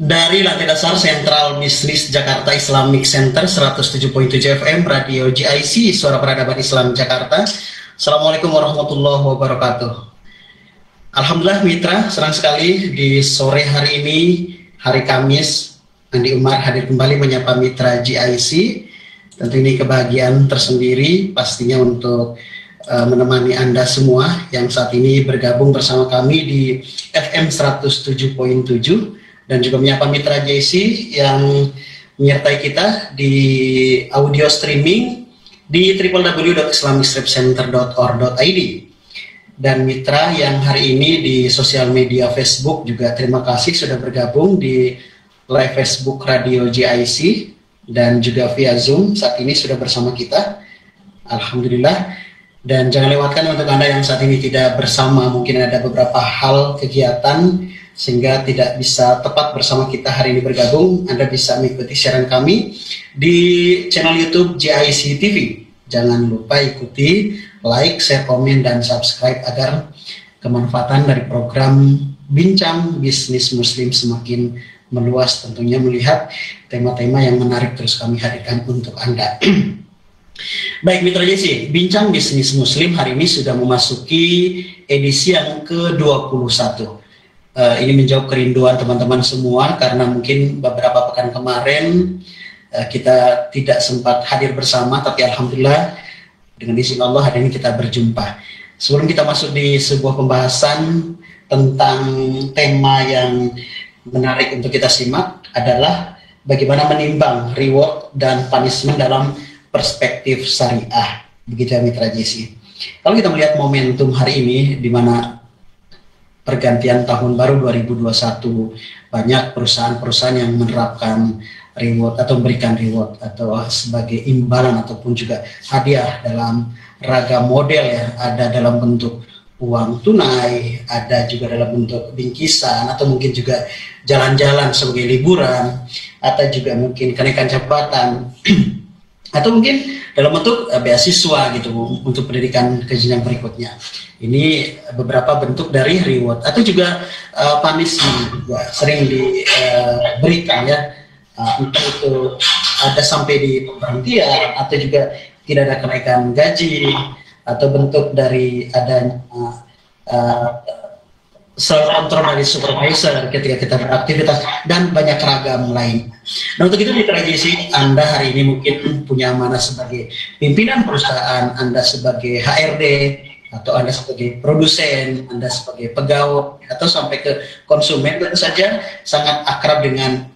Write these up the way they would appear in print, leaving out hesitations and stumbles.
Dari lantai dasar Sentral Bisnis Jakarta Islamic Center 107.7 FM Radio GIC Suara Peradaban Islam Jakarta. Assalamualaikum warahmatullahi wabarakatuh. Alhamdulillah mitra, senang sekali di sore hari ini, hari Kamis, Andi Umar hadir kembali menyapa mitra GIC. Tentu ini kebahagiaan tersendiri pastinya untuk menemani Anda semua yang saat ini bergabung bersama kami di FM 107.7 dan juga menyapa mitra JC yang menyertai kita di audio streaming di www.islamicstripcenter.org.id. Dan mitra yang hari ini di sosial media Facebook juga terima kasih sudah bergabung di live Facebook Radio GIC dan juga via Zoom saat ini sudah bersama kita. Alhamdulillah. Dan jangan lewatkan untuk Anda yang saat ini tidak bersama, mungkin ada beberapa hal kegiatan sehingga tidak bisa tepat bersama kita hari ini bergabung. Anda bisa mengikuti siaran kami di channel YouTube GIC TV. Jangan lupa ikuti, like, share, komen, dan subscribe agar kemanfaatan dari program Bincang Bisnis Muslim semakin meluas, tentunya melihat tema-tema yang menarik terus kami hadirkan untuk Anda. Baik mitra JC, Bincang Bisnis Muslim hari ini sudah memasuki edisi yang ke-21. Ini menjawab kerinduan teman-teman semua karena mungkin beberapa pekan kemarin kita tidak sempat hadir bersama, tapi alhamdulillah dengan izin Allah hari ini kita berjumpa. Sebelum kita masuk di sebuah pembahasan tentang tema yang menarik untuk kita simak adalah bagaimana menimbang reward dan punishment dalam perspektif syariah. Begitu ya mitra JC. Kalau kita melihat momentum hari ini di mana pergantian tahun baru 2021, banyak perusahaan-perusahaan yang menerapkan reward atau memberikan reward atau sebagai imbalan ataupun juga hadiah dalam ragam model ya, ada dalam bentuk uang tunai, ada juga dalam bentuk bingkisan atau mungkin juga jalan-jalan sebagai liburan, atau juga mungkin kenaikan jabatan atau mungkin dalam bentuk beasiswa gitu untuk pendidikan ke jenjang berikutnya. Ini beberapa bentuk dari reward atau juga punishment juga sering diberikan ya, entah itu ada sampai di pemberhentian atau juga tidak ada kenaikan gaji atau bentuk dari ada kontrol dari supervisor ketika kita beraktivitas dan banyak ragam lain. Nah untuk itu mitra JC, Anda hari ini mungkin punya amanah sebagai pimpinan perusahaan, Anda sebagai HRD, atau Anda sebagai produsen, Anda sebagai pegawai, atau sampai ke konsumen, tentu saja sangat akrab dengan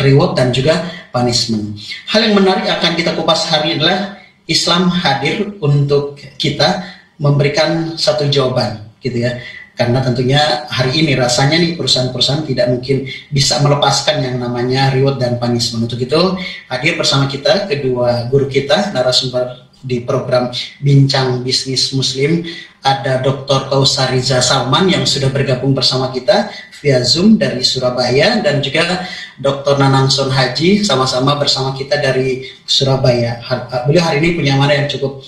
reward dan juga punishment. Hal yang menarik akan kita kupas hari ini adalah Islam hadir untuk kita memberikan satu jawaban gitu ya, karena tentunya hari ini rasanya nih perusahaan-perusahaan tidak mungkin bisa melepaskan yang namanya reward dan punishment. Untuk itu hadir bersama kita kedua guru kita, narasumber di program Bincang Bisnis Muslim, ada Dr. Kausar Riza Salman yang sudah bergabung bersama kita via Zoom dari Surabaya, dan juga Dr. Nanang Son Haji sama-sama bersama kita dari Surabaya. Beliau hari ini punya amanah yang cukup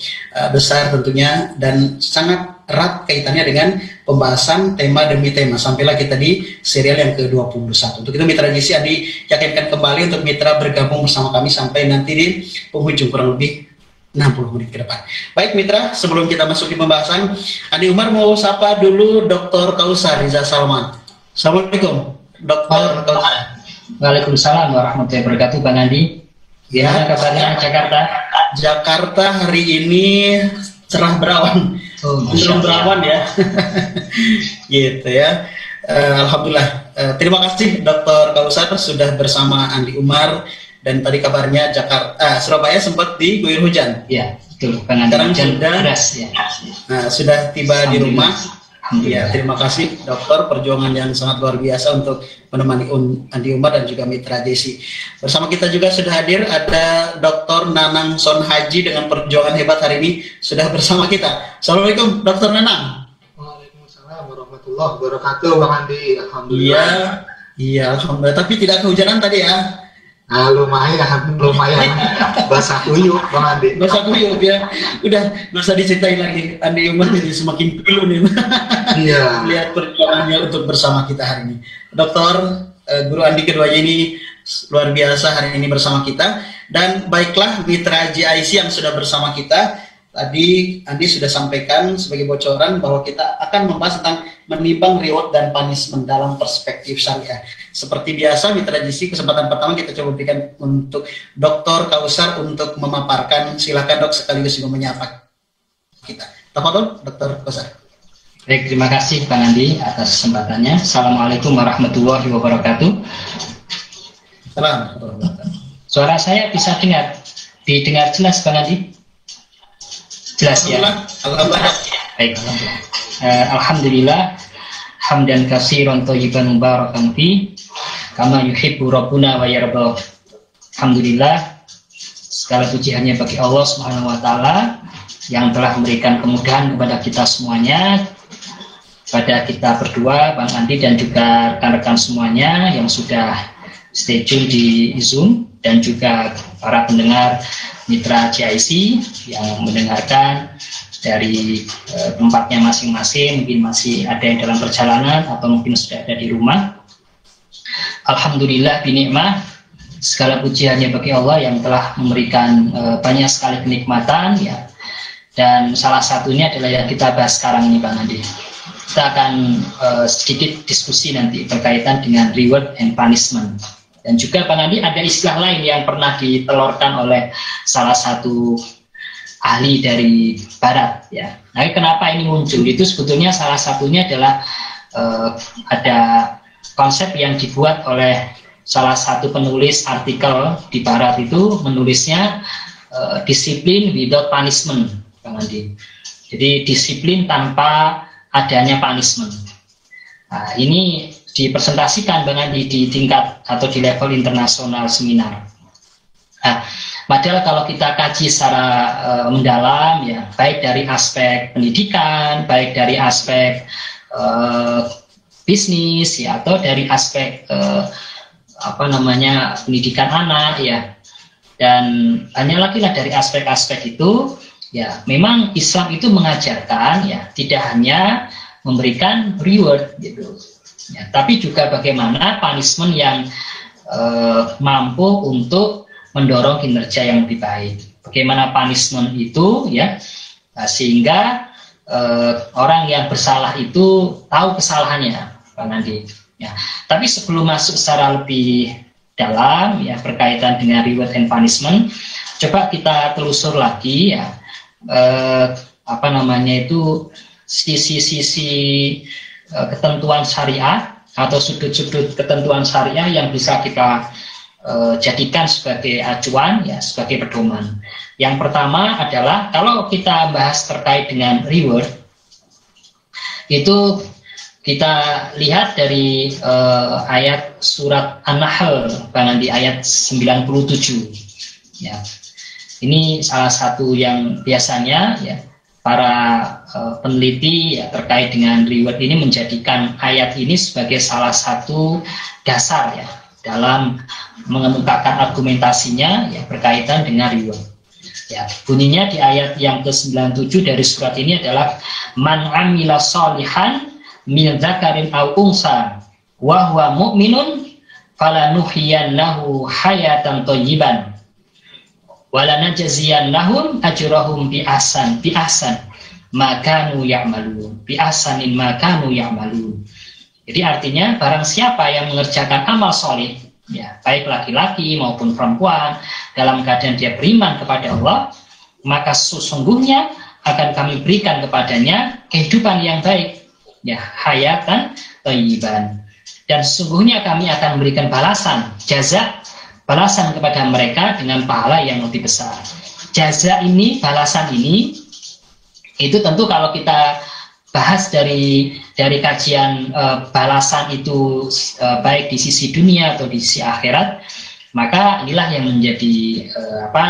besar tentunya dan sangat erat kaitannya dengan pembahasan tema demi tema sampailah kita di serial yang ke-21. Untuk itu mitra JC Andi yakinkan kembali untuk mitra bergabung bersama kami sampai nanti di penghujung kurang lebih 60 menit ke depan. Baik mitra, sebelum kita masuk di pembahasan, Andi Umar mau sapa dulu Dr. Kausar Riza Salman. Assalamualaikum Dr. Kausar. Waalaikumsalam warahmatullahi wabarakatuh Bang Andi. Gimana kabarnya Jakarta? Jakarta hari ini cerah berawan. Belum berawan ya. Gitu ya. Alhamdulillah. Terima kasih Dr. Kausar sudah bersama Andi Umar, dan tadi kabarnya Surabaya sempat diguyur hujan. Iya, betul. Sekarang sudah deras, ya. Nah, sudah tiba di rumah. Ya, terima kasih dokter, perjuangan yang sangat luar biasa untuk menemani Andi Umar dan juga Mitra JC. Bersama kita juga sudah hadir ada Dr. Nanang Son Haji dengan perjuangan hebat hari ini sudah bersama kita. Assalamualaikum Dr. Nanang. Waalaikumsalam warahmatullahi wabarakatuh Bang Andi. Alhamdulillah. Iya, alhamdulillah. Tapi tidak kehujanan tadi ya. Lumayan basah kuyup Bang Andi. Basah kuyup ya. Udah nggak usah diceritain lagi. Andi Umar jadi semakin pilu nih. Iya. Lihat perjuangannya untuk bersama kita hari ini. Dokter Guru Andi keduanya ini luar biasa hari ini bersama kita. Dan baiklah Mitra JIC yang sudah bersama kita. Tadi Andi sudah sampaikan sebagai bocoran bahwa kita akan membahas tentang menimbang reward dan punishment dalam perspektif syariah. Seperti biasa, Mitra JC kesempatan pertama kita coba berikan untuk Dr. Kausar untuk memaparkan. Silakan dok, sekaligus juga menyapa kita. Tafadhol, Dr. Kausar. Baik, terima kasih Bang Andi atas kesempatannya. Assalamualaikum warahmatullahi wabarakatuh. Suara saya bisa didengar jelas Bang Andi? Jelas ya. Alhamdulillah. Baik. Alhamdulillah. Hamdan katsiran thayyiban mubarakan fi kama yuhibbu rabbuna wa yarda. Alhamdulillah. Segala puji hanya bagi Allah Subhanahu wa taala yang telah memberikan kemudahan kepada kita semuanya, kepada kita berdua, Bang Andi dan juga rekan-rekan semuanya yang sudah stay tune di Zoom, dan juga para pendengar Mitra JIC yang mendengarkan dari tempatnya masing-masing, mungkin masih ada yang dalam perjalanan atau mungkin sudah ada di rumah. Alhamdulillah binikmah, segala puji hanya bagi Allah yang telah memberikan banyak sekali kenikmatan ya. Dan salah satunya adalah yang kita bahas sekarang ini Bang Andi. Kita akan sedikit diskusi nanti berkaitan dengan reward and punishment. Dan juga Bang Andi ada istilah lain yang pernah ditelurkan oleh salah satu ahli dari Barat ya. Nah, kenapa ini muncul? Itu sebetulnya salah satunya adalah ada konsep yang dibuat oleh salah satu penulis artikel di Barat, itu menulisnya disiplin without punishment, Bang Andi. Jadi disiplin tanpa adanya punishment. Nah, ini dipresentasikan Bang Andi di tingkat atau di level internasional seminar. Nah, padahal kalau kita kaji secara mendalam ya, baik dari aspek pendidikan, baik dari aspek bisnis ya, atau dari aspek pendidikan anak ya, dan hanya lagi lah dari aspek-aspek itu ya, memang Islam itu mengajarkan ya, tidak hanya memberikan reward gitu ya, tapi juga bagaimana punishment yang mampu untuk mendorong kinerja yang lebih baik. Bagaimana punishment itu ya, sehingga orang yang bersalah itu tahu kesalahannya, Bang Andi. Ya. Tapi sebelum masuk secara lebih dalam ya berkaitan dengan reward and punishment, coba kita telusur lagi ya, sisi-sisi ketentuan syariah atau sudut-sudut ketentuan syariah yang bisa kita jadikan sebagai acuan ya, sebagai pedoman. Yang pertama adalah kalau kita bahas terkait dengan reward, itu kita lihat dari ayat surat An-Nahl, Bang Andi, ayat 97 ya. Ini salah satu yang biasanya ya para peneliti ya terkait dengan reward ini menjadikan ayat ini sebagai salah satu dasar ya dalam mengemukakan argumentasinya ya berkaitan dengan reward. Ya, bunyinya di ayat yang ke-97 dari surat ini adalah man amila sholihan min dzakarin aw unsa wa huwa mu'minun falanuhyiyannahu hayatan thayyiban walanajziyannahum ajrahum bi ahsan makanu ya'malun, bi ahsanin makanu ya'malun. Jadi artinya barang siapa yang mengerjakan amal soleh ya, baik laki-laki maupun perempuan, dalam keadaan dia beriman kepada Allah, maka sesungguhnya akan kami berikan kepadanya kehidupan yang baik ya, hayatan thayyiban, dan sesungguhnya kami akan memberikan balasan balasan kepada mereka dengan pahala yang lebih besar. Jaza ini, balasan ini, itu tentu kalau kita bahas dari kajian balasan itu baik di sisi dunia atau di sisi akhirat, maka inilah yang menjadi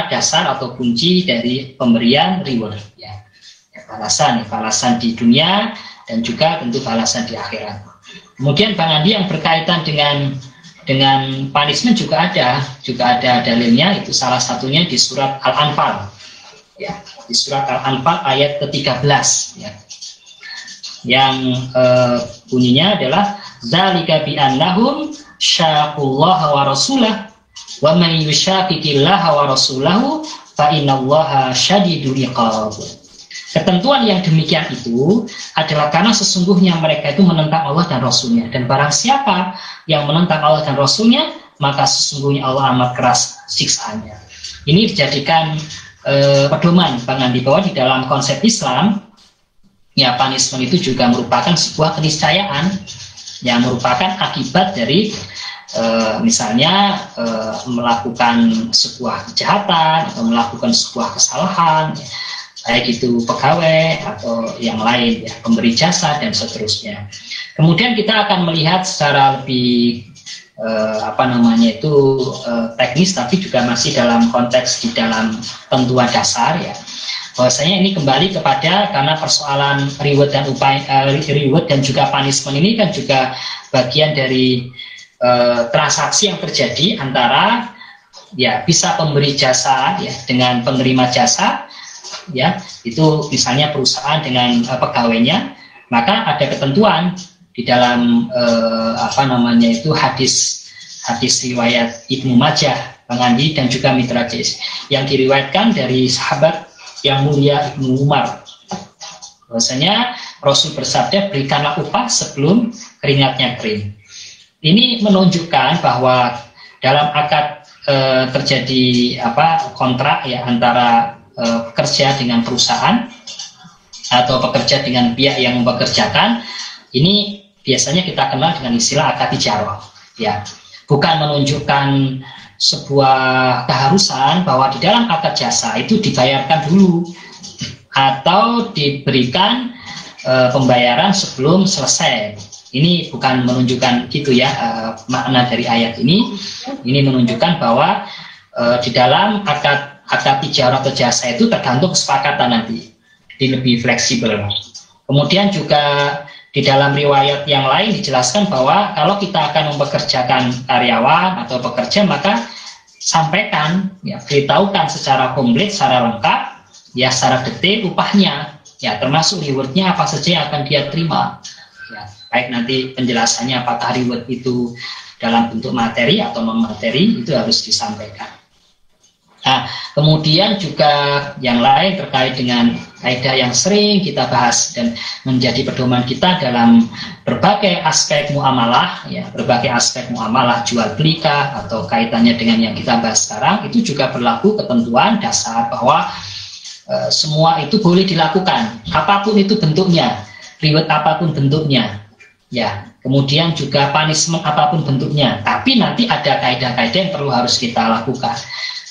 dasar atau kunci dari pemberian reward, ya. Balasan di dunia dan juga tentu balasan di akhirat. Kemudian Bang Andi, yang berkaitan dengan punishment juga ada dalilnya, itu salah satunya di surat Al-Anfal, ya, di surat Al-Anfal ayat ke-13, ya, yang bunyinya adalah zalika bi annahum syaqullaha wa rasulahu wa may yushaqiqillaha wa rasulahu fa innallaha syadidul iqab. Ketentuan yang demikian itu adalah karena sesungguhnya mereka itu menentang Allah dan Rasulnya, dan barang siapa yang menentang Allah dan Rasulnya, maka sesungguhnya Allah amat keras siksaannya. Ini dijadikan pedoman Bang Andi, bahwa di dalam konsep Islam, ya, punishment itu juga merupakan sebuah keniscayaan yang merupakan akibat dari misalnya melakukan sebuah kejahatan atau melakukan sebuah kesalahan, ya, baik itu pegawai atau yang lain, ya, pemberi jasa dan seterusnya. Kemudian kita akan melihat secara lebih teknis, tapi juga masih dalam konteks di dalam tentuan dasar, ya, bahwasanya ini kembali kepada, karena persoalan reward dan juga punishment ini kan juga bagian dari transaksi yang terjadi antara, ya, bisa pemberi jasa, ya, dengan penerima jasa, ya, itu misalnya perusahaan dengan pegawainya. Maka ada ketentuan di dalam hadis riwayat Ibnu Majah, Bang Andi, dan juga Mitra Jais, yang diriwayatkan dari sahabat yang mulia Ibnu Umar, bahwasanya Rasul bersabda, berikanlah upah sebelum keringatnya kering. Ini menunjukkan bahwa dalam akad terjadi kontrak, ya, antara pekerja dengan perusahaan atau pekerja dengan pihak yang mempekerjakan, ini biasanya kita kenal dengan istilah akad ijarah, ya. Bukan menunjukkan sebuah keharusan bahwa di dalam akad jasa itu dibayarkan dulu atau diberikan pembayaran sebelum selesai. Ini bukan menunjukkan gitu, ya, makna dari ayat ini. Ini menunjukkan bahwa di dalam akad ijarah atau jasa itu tergantung kesepakatan nanti, jadi lebih fleksibel. Kemudian juga di dalam riwayat yang lain dijelaskan bahwa kalau kita akan mempekerjakan karyawan atau pekerja, maka sampaikan, ya, beritahukan secara komplit, secara lengkap, ya, secara detail upahnya, ya, termasuk rewardnya apa saja yang akan dia terima, ya, baik nanti penjelasannya apakah reward itu dalam bentuk materi atau non materi, itu harus disampaikan. Nah, kemudian juga yang lain terkait dengan kaidah yang sering kita bahas dan menjadi pedoman kita dalam berbagai aspek muamalah, ya, berbagai aspek muamalah jual belikah atau kaitannya dengan yang kita bahas sekarang, itu juga berlaku ketentuan dasar bahwa semua itu boleh dilakukan, apapun itu bentuknya, reward apapun bentuknya, ya. Kemudian juga punishment apapun bentuknya, tapi nanti ada kaidah-kaidah yang perlu harus kita lakukan,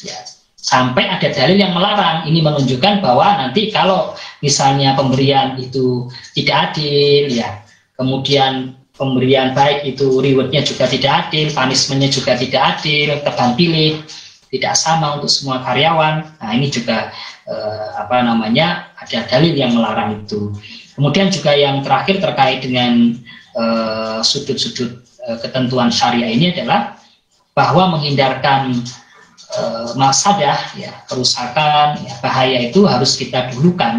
ya. Sampai ada dalil yang melarang. Ini menunjukkan bahwa nanti kalau misalnya pemberian itu tidak adil, ya, kemudian pemberian baik itu rewardnya juga tidak adil, punishmentnya juga tidak adil, tebang pilih, tidak sama untuk semua karyawan. Nah, ini juga ada dalil yang melarang itu. Kemudian juga yang terakhir terkait dengan sudut-sudut ketentuan syariah ini adalah bahwa menghindarkan mafsadah, ya, kerusakan, ya, bahaya itu harus kita dulukan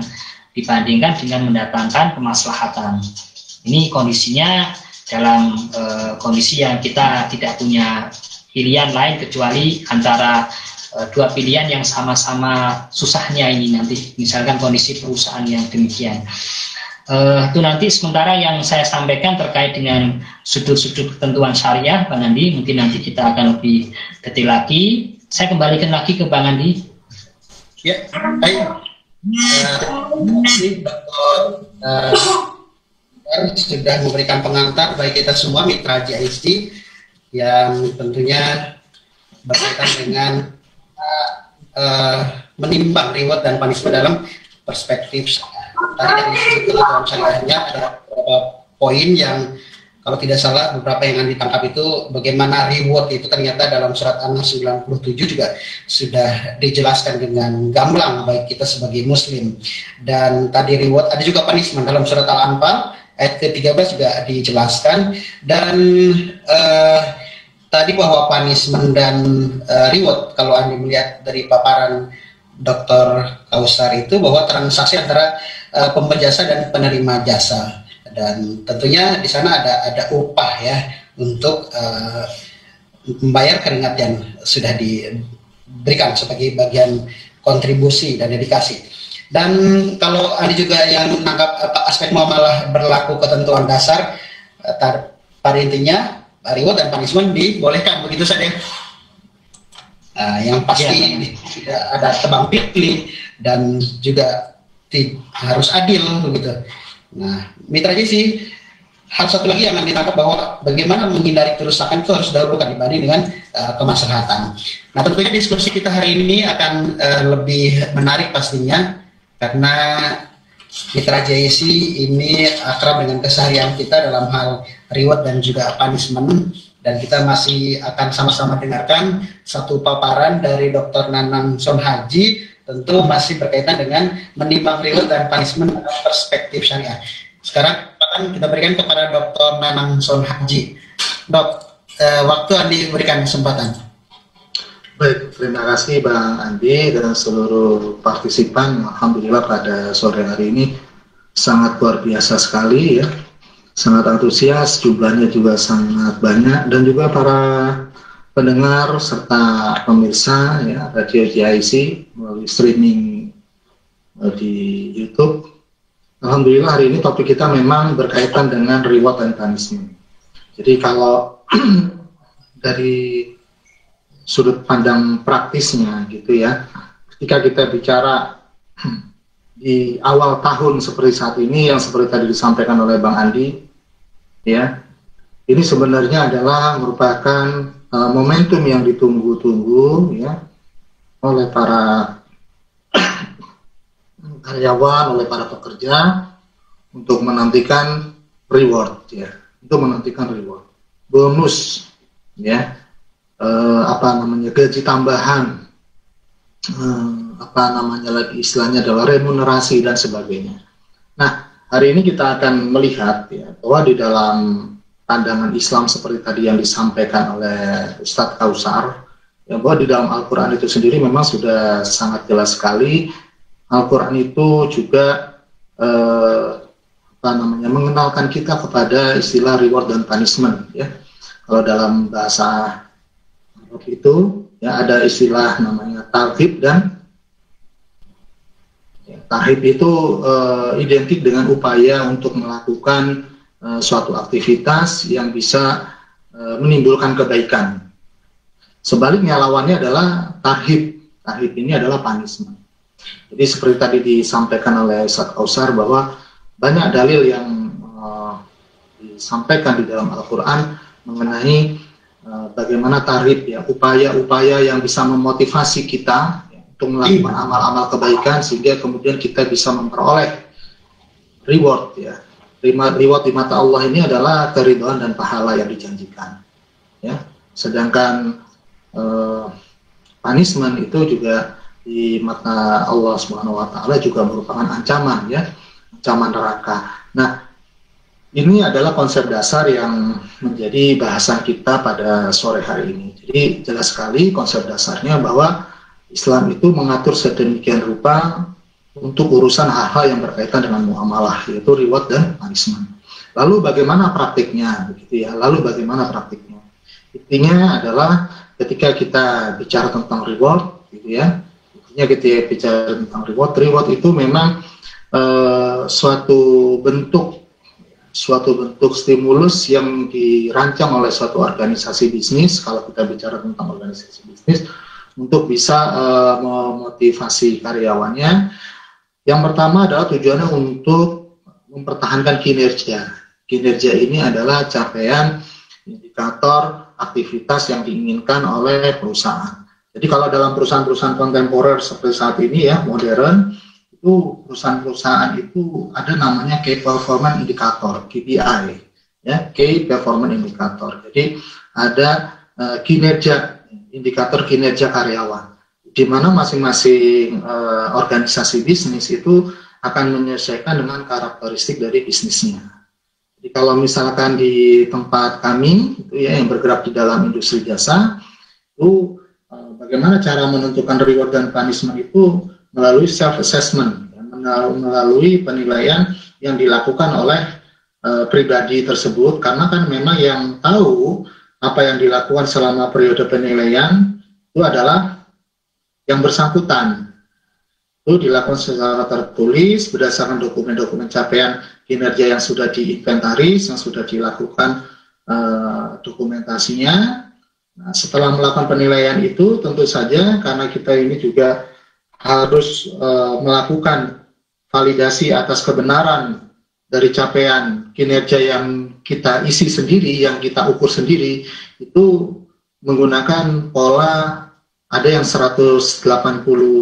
dibandingkan dengan mendatangkan kemaslahatan. Ini kondisinya dalam kondisi yang kita tidak punya pilihan lain kecuali antara dua pilihan yang sama-sama susahnya ini nanti, misalkan kondisi perusahaan yang demikian. Itu nanti sementara yang saya sampaikan terkait dengan sudut-sudut ketentuan syariah, Bang Andi, mungkin nanti kita akan lebih detail lagi. Saya kembalikan lagi ke Bang Andi. Ya, baik. Sudah memberikan pengantar bagi kita semua mitra JIC yang tentunya berkaitan dengan menimbang reward dan punishment dalam perspektif. tadi yang disebut dalam syariahnya ada beberapa poin yang kalau tidak salah beberapa yang ditangkap itu bagaimana reward itu ternyata dalam surat An-Nas 97 juga sudah dijelaskan dengan gamblang baik kita sebagai muslim. Dan tadi reward ada juga punishment dalam surat Al-Anfal ayat ke-13 juga dijelaskan. Dan tadi bahwa punishment dan reward kalau Anda melihat dari paparan Dr. Kausar itu bahwa transaksi antara pemberi jasa dan penerima jasa. Dan tentunya di sana ada upah ya untuk membayar keringat yang sudah diberikan sebagai bagian kontribusi dan dedikasi. Dan kalau ada juga yang menangkap aspek muamalah berlaku ketentuan dasar, pada intinya reward dan punishment dibolehkan begitu saja. Yang pasti tidak ada tebang pilih dan juga harus adil begitu. Nah, mitra sih hal satu lagi yang akan ditangkap bahwa bagaimana menghindari kerusakan itu harus didahulukan dibanding dengan kemaslahatan. Nah, tentunya diskusi kita hari ini akan lebih menarik pastinya karena mitra JIC ini akrab dengan keseharian kita dalam hal reward dan juga punishment, dan kita masih akan sama-sama dengarkan satu paparan dari Dr. Nanang Sonhaji, tentu masih berkaitan dengan menimbang reward dan punishment dalam perspektif syariah. Sekarang akan kita berikan kepada Dr. Nanang Sonhaji. Dok, waktu Andi berikan kesempatan. Baik, terima kasih Bang Andi dan seluruh partisipan. Alhamdulillah pada sore hari ini sangat luar biasa sekali ya. Sangat antusias, jumlahnya juga sangat banyak, dan juga para pendengar serta pemirsa ya Radio JIC melalui streaming di YouTube. Alhamdulillah hari ini topik kita memang berkaitan dengan reward dan punishment. Jadi kalau dari sudut pandang praktisnya gitu ya, ketika kita bicara di awal tahun seperti saat ini yang seperti tadi disampaikan oleh Bang Andi ya, ini sebenarnya adalah merupakan momentum yang ditunggu-tunggu ya oleh para karyawan, oleh para pekerja untuk menantikan reward ya, untuk menantikan reward, bonus ya, gaji tambahan, lagi istilahnya adalah remunerasi dan sebagainya. Nah, hari ini kita akan melihat ya bahwa di dalam pandangan Islam seperti tadi yang disampaikan oleh Ustadz Kausar, ya, bahwa di dalam Al-Quran itu sendiri memang sudah sangat jelas sekali. Al-Quran itu juga mengenalkan kita kepada istilah reward dan punishment ya. Kalau dalam bahasa Arab itu ya ada istilah namanya tarhib, dan ya, tarhib itu identik dengan upaya untuk melakukan suatu aktivitas yang bisa menimbulkan kebaikan. Sebaliknya lawannya adalah tarhib. Tarhib ini adalah punishment. Jadi seperti tadi disampaikan oleh Ustadz Kausar bahwa banyak dalil yang disampaikan di dalam Al-Quran mengenai bagaimana tarhib ya, upaya-upaya yang bisa memotivasi kita ya, untuk melakukan amal-amal kebaikan sehingga kemudian kita bisa memperoleh reward ya. Reward di mata Allah ini adalah keridhaan dan pahala yang dijanjikan ya. Sedangkan punishment itu juga di mata Allah Subhanahu wa taala juga merupakan ancaman ya, ancaman neraka. Nah, ini adalah konsep dasar yang menjadi bahasan kita pada sore hari ini. Jadi jelas sekali konsep dasarnya bahwa Islam itu mengatur sedemikian rupa untuk urusan hal-hal yang berkaitan dengan muamalah, yaitu reward dan punishment. Lalu bagaimana praktiknya, begitu ya? Lalu bagaimana praktiknya? Intinya adalah ketika kita bicara tentang reward, gitu ya. Intinya ketika bicara tentang reward itu memang suatu bentuk stimulus yang dirancang oleh suatu organisasi bisnis. Kalau kita bicara tentang organisasi bisnis, untuk bisa memotivasi karyawannya. Yang pertama adalah tujuannya untuk mempertahankan kinerja. Kinerja ini adalah capaian indikator aktivitas yang diinginkan oleh perusahaan. Jadi kalau dalam perusahaan-perusahaan kontemporer seperti saat ini ya, modern, itu perusahaan-perusahaan itu ada namanya Key Performance Indicator, KPI, ya, Key Performance Indicator. Jadi ada indikator kinerja karyawan, di mana masing-masing organisasi bisnis itu akan menyesuaikan dengan karakteristik dari bisnisnya. Jadi kalau misalkan di tempat kami itu ya yang bergerak di dalam industri jasa, itu bagaimana cara menentukan reward dan punishment itu melalui self assessment, ya, melalui penilaian yang dilakukan oleh pribadi tersebut, karena kan memang yang tahu apa yang dilakukan selama periode penilaian itu adalah yang bersangkutan. Itu dilakukan secara tertulis berdasarkan dokumen-dokumen capaian kinerja yang sudah diinventaris, yang sudah dilakukan dokumentasinya. Nah, setelah melakukan penilaian itu, tentu saja karena kita ini juga harus melakukan validasi atas kebenaran dari capaian kinerja yang kita isi sendiri, yang kita ukur sendiri, itu menggunakan pola. Ada yang 180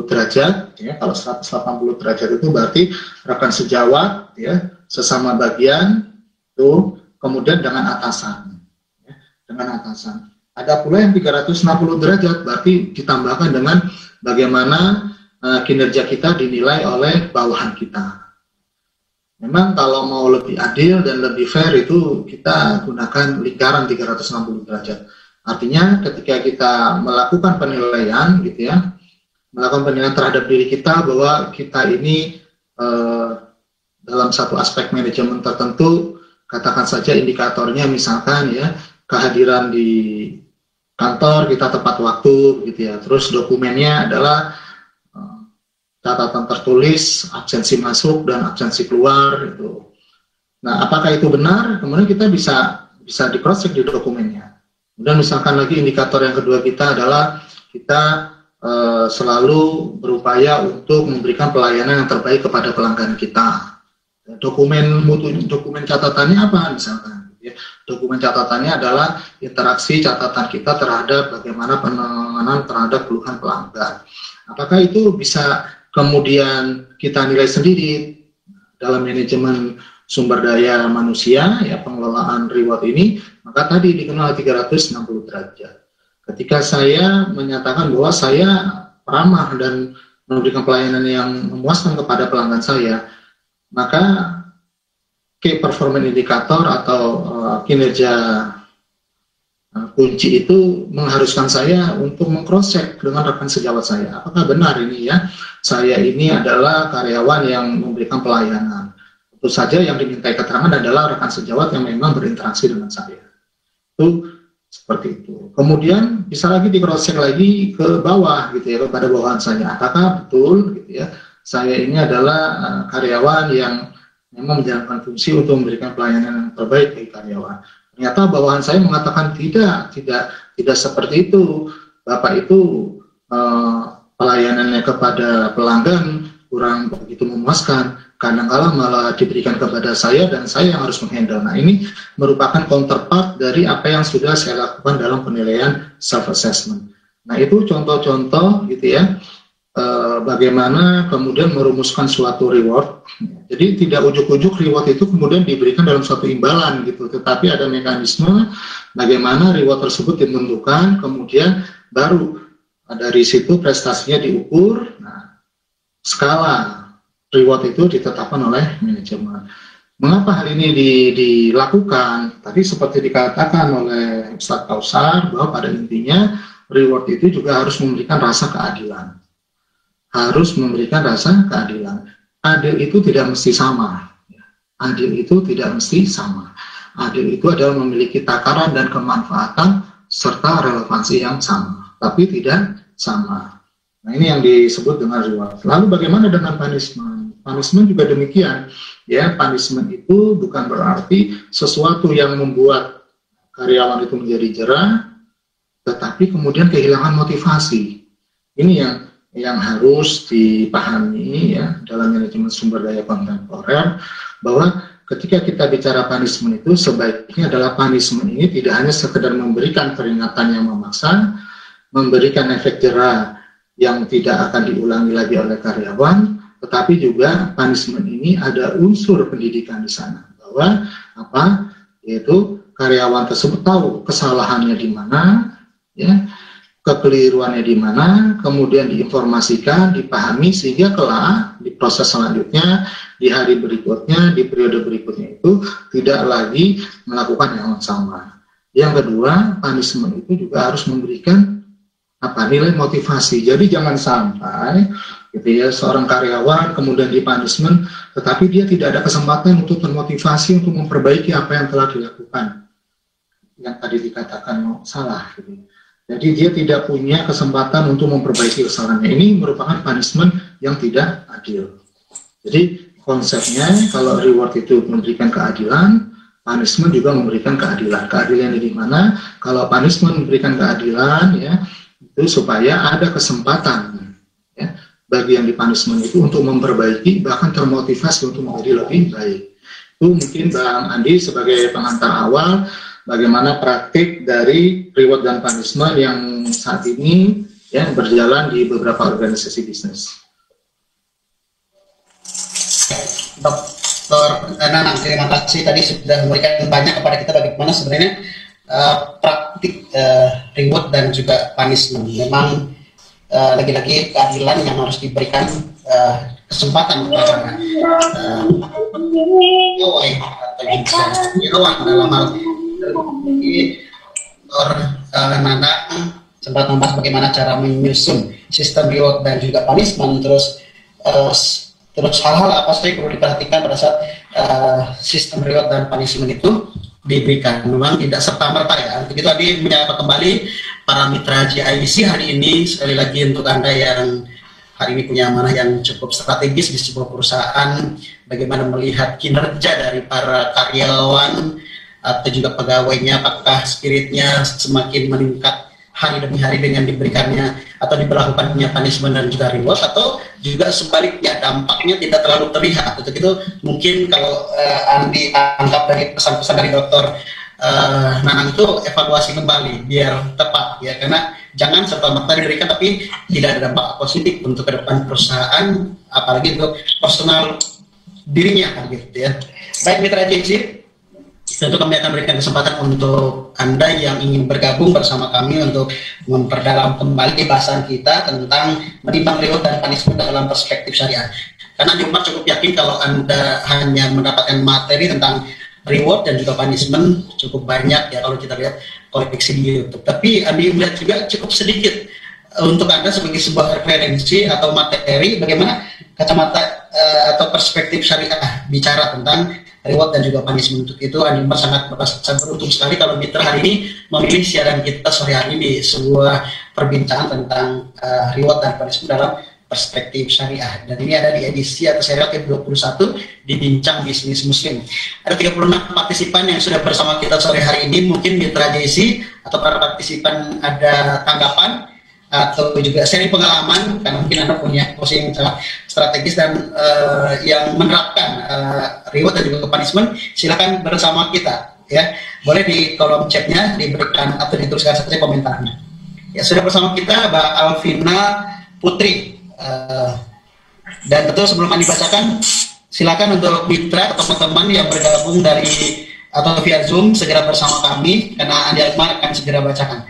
derajat, ya. Kalau 180 derajat itu berarti rekan sejawat, ya, sesama bagian, itu kemudian dengan atasan, ya, dengan atasan. Ada pula yang 360 derajat, berarti ditambahkan dengan bagaimana kinerja kita dinilai oleh bawahan kita. Memang kalau mau lebih adil dan lebih fair itu kita gunakan lingkaran 360 derajat. Artinya ketika kita melakukan penilaian gitu ya, melakukan penilaian terhadap diri kita bahwa kita ini dalam satu aspek manajemen tertentu, katakan saja indikatornya misalkan ya kehadiran di kantor kita tepat waktu gitu ya, terus dokumennya adalah catatan tertulis, absensi masuk dan absensi keluar gitu. Nah, apakah itu benar? Kemudian kita bisa di cross check di dokumennya. Dan misalkan lagi indikator yang kedua kita adalah kita selalu berupaya untuk memberikan pelayanan yang terbaik kepada pelanggan kita. Dokumen catatannya apa misalkan? Ya, dokumen catatannya adalah interaksi catatan kita terhadap bagaimana penanganan terhadap keluhan pelanggan. Apakah itu bisa kemudian kita nilai sendiri dalam manajemen sumber daya manusia, ya pengelolaan reward ini, maka tadi dikenal 360 derajat. Ketika saya menyatakan bahwa saya ramah dan memberikan pelayanan yang memuaskan kepada pelanggan saya, maka key performance indicator atau kinerja kunci itu mengharuskan saya untuk meng-cross check dengan rekan sejawat saya. Apakah benar ini ya, saya ini adalah karyawan yang memberikan pelayanan. Tentu saja yang dimintai keterangan adalah rekan sejawat yang memang berinteraksi dengan saya. Itu seperti itu. Kemudian bisa lagi di cross check lagi ke bawah gitu ya, kepada bawahan saya. Apakah betul gitu ya, saya ini adalah karyawan yang memang menjalankan fungsi untuk memberikan pelayanan yang terbaik bagi karyawan. Ternyata bawahan saya mengatakan tidak seperti itu. Bapak itu pelayanannya kepada pelanggan kurang begitu memuaskan. Kadang-kala malah diberikan kepada saya dan saya yang harus menghandle. Nah, ini merupakan counterpart dari apa yang sudah saya lakukan dalam penilaian self-assessment. Nah, itu contoh-contoh gitu ya, bagaimana kemudian merumuskan suatu reward. Jadi tidak ujuk-ujuk reward itu kemudian diberikan dalam suatu imbalan gitu, tetapi ada mekanisme bagaimana reward tersebut ditentukan, kemudian baru dari situ prestasinya diukur. Nah, skala reward itu ditetapkan oleh manajemen. Mengapa hal ini dilakukan? Tadi seperti dikatakan oleh Ustadz Kausar bahwa pada intinya reward itu juga harus memberikan rasa keadilan. Harus memberikan rasa keadilan. Adil itu tidak mesti sama. Adil itu tidak mesti sama. Adil itu adalah memiliki takaran dan kemanfaatan serta relevansi yang sama, tapi tidak sama. Nah, ini yang disebut dengan reward. Lalu bagaimana dengan punishment? Punishment juga demikian. Ya, punishment itu bukan berarti sesuatu yang membuat karyawan itu menjadi jerah, tetapi kemudian kehilangan motivasi. Ini yang harus dipahami ya dalam manajemen sumber daya kontemporer, bahwa ketika kita bicara punishment itu sebaiknya adalah punishment ini tidak hanya sekedar memberikan peringatan yang memaksa, memberikan efek jerah yang tidak akan diulangi lagi oleh karyawan, tetapi juga punishment ini ada unsur pendidikan di sana, bahwa apa, yaitu karyawan tersebut tahu kesalahannya di mana, ya, kekeliruannya di mana, kemudian diinformasikan, dipahami, sehingga kelak di proses selanjutnya, di hari berikutnya, di periode berikutnya itu tidak lagi melakukan yang sama. Yang kedua, punishment itu juga harus memberikan apa, nilai motivasi. Jadi jangan sampai gitu ya, seorang karyawan kemudian di punishment, tetapi dia tidak ada kesempatan untuk termotivasi untuk memperbaiki apa yang telah dilakukan, yang tadi dikatakan salah gitu. Jadi dia tidak punya kesempatan untuk memperbaiki kesalahannya. Ini merupakan punishment yang tidak adil. Jadi konsepnya, kalau reward itu memberikan keadilan, punishment juga memberikan keadilan. Keadilan di mana? Kalau punishment memberikan keadilan, ya, itu supaya ada kesempatan, ya, bagi yang di punishment itu untuk memperbaiki, bahkan termotivasi untuk menjadi lebih baik. Itu mungkin Bang Andi sebagai pengantar awal bagaimana praktik dari reward dan punishment yang saat ini ya berjalan di beberapa organisasi bisnis. Dr. Nanang, terima kasih tadi sudah memberikan banyak kepada kita bagaimana sebenarnya praktik reward dan juga punishment. Memang lagi-lagi keadilan yang harus diberikan, kesempatan kepada dalam hal Dr. Nanang sempat membahas bagaimana cara menyusun sistem reward dan juga punishment, terus hal-hal apa saja perlu diperhatikan pada saat sistem reward dan punishment itu diberikan. Memang tidak serta-merta ya. Begitu tadi menyapa kembali para mitra GIC hari ini, sekali lagi untuk Anda yang hari ini punya amanah yang cukup strategis di sebuah perusahaan, bagaimana melihat kinerja dari para karyawan atau juga pegawainya, apakah spiritnya semakin meningkat hari demi hari dengan diberikannya atau diberlakukannya punishment dan juga reward, atau juga sebaliknya dampaknya tidak terlalu terlihat. Untuk itu mungkin kalau Andi anggap dari pesan-pesan dari Dr. Nanang itu evaluasi kembali biar tepat ya, karena jangan serta-merta diberikan tapi tidak ada dampak positif untuk ke depan perusahaan, apalagi untuk personal dirinya gitu ya. Baik mitra JC, tentu kami akan berikan kesempatan untuk Anda yang ingin bergabung bersama kami untuk memperdalam kembali bahasan kita tentang menimbang reward dan punishment dalam perspektif syariah. Karena di Umar cukup yakin kalau Anda hanya mendapatkan materi tentang reward dan juga punishment cukup banyak ya kalau kita lihat koleksi di YouTube. Tapi Andi melihat juga cukup sedikit untuk Anda sebagai sebuah referensi atau materi bagaimana kacamata atau perspektif syariah bicara tentang reward dan juga punishment. Untuk itu Andi Umar sangat merasa beruntung sekali kalau mitra hari ini memilih siaran kita sore hari ini di sebuah perbincangan tentang reward dan punishment dalam perspektif syariah. Dan ini ada di edisi atau serial ke-21 di Bincang Bisnis Muslim. Ada 36 partisipan yang sudah bersama kita sore hari ini. Mungkin mitra JC atau para partisipan ada tanggapan atau juga seri pengalaman, karena mungkin Anda punya posisi yang sangat strategis dan yang menerapkan reward dan juga punishment. Silakan bersama kita ya. Boleh di kolom chatnya diberikan atau dituliskan saja komentarnya. Ya, sudah bersama kita Mbak Alvina Putri. Dan betul sebelum Andi bacakan, silakan untuk mitra atau teman-teman yang bergabung dari atau via Zoom segera bersama kami karena Andi Akmal akan segera bacakan.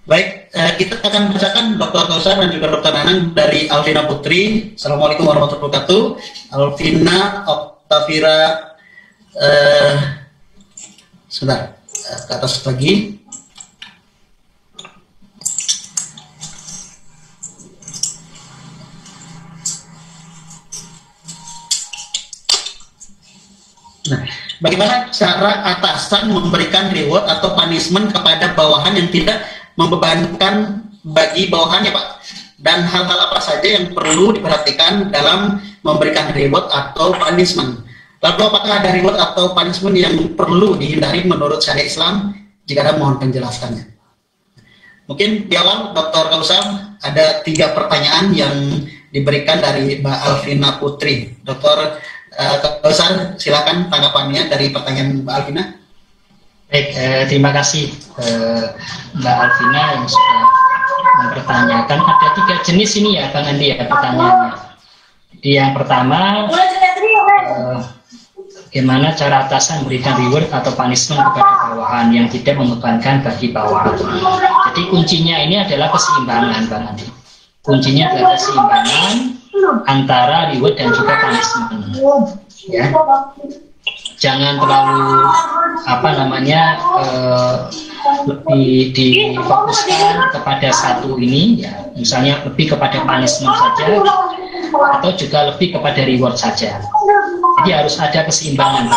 Baik, kita akan bacakan Dr. Kausar dan juga Dr. Nanang dari Alvina Putri. Assalamualaikum warahmatullahi wabarakatuh. Alvina, Oktavira, sebentar, ke atas lagi. Nah, bagaimana cara atasan memberikan reward atau punishment kepada bawahan yang tidak membebankan bagi bawahannya, Pak? Dan hal-hal apa saja yang perlu diperhatikan dalam memberikan reward atau punishment? Lalu apakah ada reward atau punishment yang perlu dihindari menurut syariat Islam? Jika ada, mohon penjelasannya. Mungkin di awal, Dr. Kausar, ada 3 pertanyaan yang diberikan dari Mbak Alvina Putri. Dr. Kausar, silakan tanggapannya dari pertanyaan Mbak Alvina. Baik, terima kasih Mbak Alvina yang sudah mempertanyakan. Ada 3 jenis ini ya Bang Andi ya pertanyaannya. yang pertama, bagaimana cara atasan memberikan reward atau punishment kepada bawahan yang tidak membebankan bagi bawahan. Jadi kuncinya ini adalah keseimbangan, Bang Andi. Kuncinya adalah keseimbangan antara reward dan juga punishment. Ya, jangan terlalu lebih difokuskan kepada satu ini, ya, misalnya lebih kepada punishment saja, atau juga lebih kepada reward saja. Jadi harus ada keseimbangan.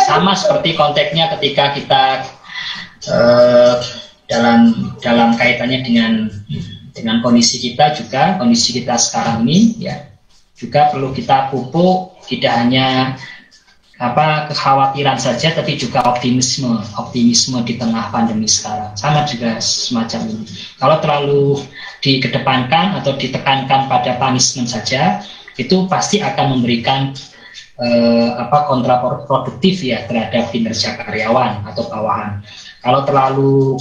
Sama seperti konteksnya ketika kita dalam kaitannya dengan kondisi kita juga, kondisi kita sekarang ini, ya, juga perlu kita pupuk tidak hanya kekhawatiran saja, tapi juga optimisme di tengah pandemi sekarang. Sama juga semacam ini. Kalau terlalu dikedepankan atau ditekankan pada punishment saja, itu pasti akan memberikan kontraproduktif ya terhadap kinerja karyawan atau bawahan. Kalau terlalu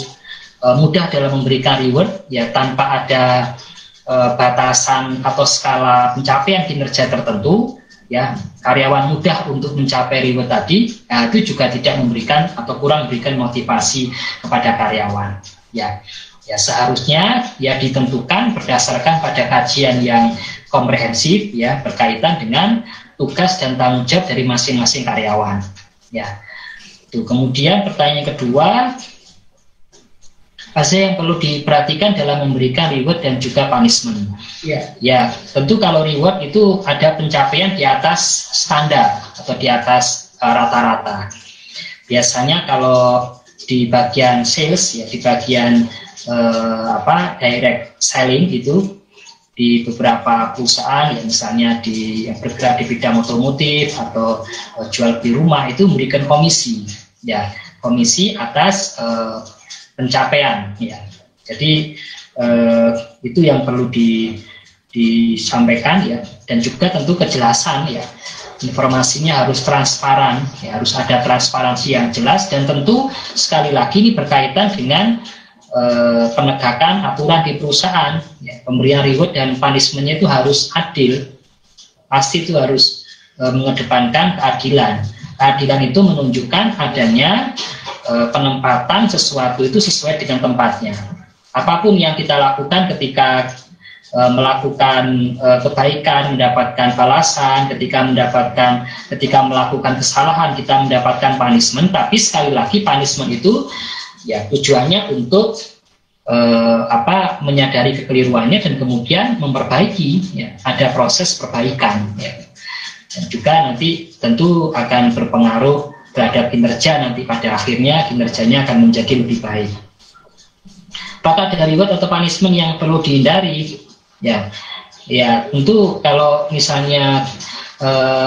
mudah dalam memberikan reward, ya tanpa ada batasan atau skala pencapaian kinerja tertentu, ya karyawan mudah untuk mencapai reward tadi, nah, itu juga tidak memberikan atau kurang memberikan motivasi kepada karyawan. Ya seharusnya ya ditentukan berdasarkan pada kajian yang komprehensif, ya berkaitan dengan tugas dan tanggung jawab dari masing-masing karyawan. Ya, itu. Kemudian pertanyaan kedua, apa yang perlu diperhatikan dalam memberikan reward dan juga punishment? Ya, tentu kalau reward itu ada pencapaian di atas standar atau di atas rata-rata. Biasanya kalau di bagian sales, ya di bagian direct selling gitu, di beberapa perusahaan, ya misalnya yang bergerak di bidang otomotif atau jual beli rumah, itu memberikan komisi, ya komisi atas pencapaian, ya. Jadi itu yang perlu disampaikan, ya, dan juga tentu kejelasan, ya, informasinya harus transparan, ya, harus ada transparansi yang jelas, dan tentu sekali lagi ini berkaitan dengan penegakan aturan di perusahaan, ya. Pemberian reward dan punishment-nya itu harus adil, pasti itu harus mengedepankan keadilan. Keadilan itu menunjukkan adanya penempatan sesuatu itu sesuai dengan tempatnya. Apapun yang kita lakukan ketika melakukan kebaikan, mendapatkan balasan, ketika melakukan kesalahan kita mendapatkan punishment, tapi sekali lagi punishment itu ya tujuannya untuk menyadari kekeliruannya dan kemudian memperbaiki, ya, ada proses perbaikan, ya. Dan juga nanti tentu akan berpengaruh terhadap kinerja, nanti pada akhirnya kinerjanya akan menjadi lebih baik. Apakah ada reward atau punishment yang perlu dihindari? Ya tentu kalau misalnya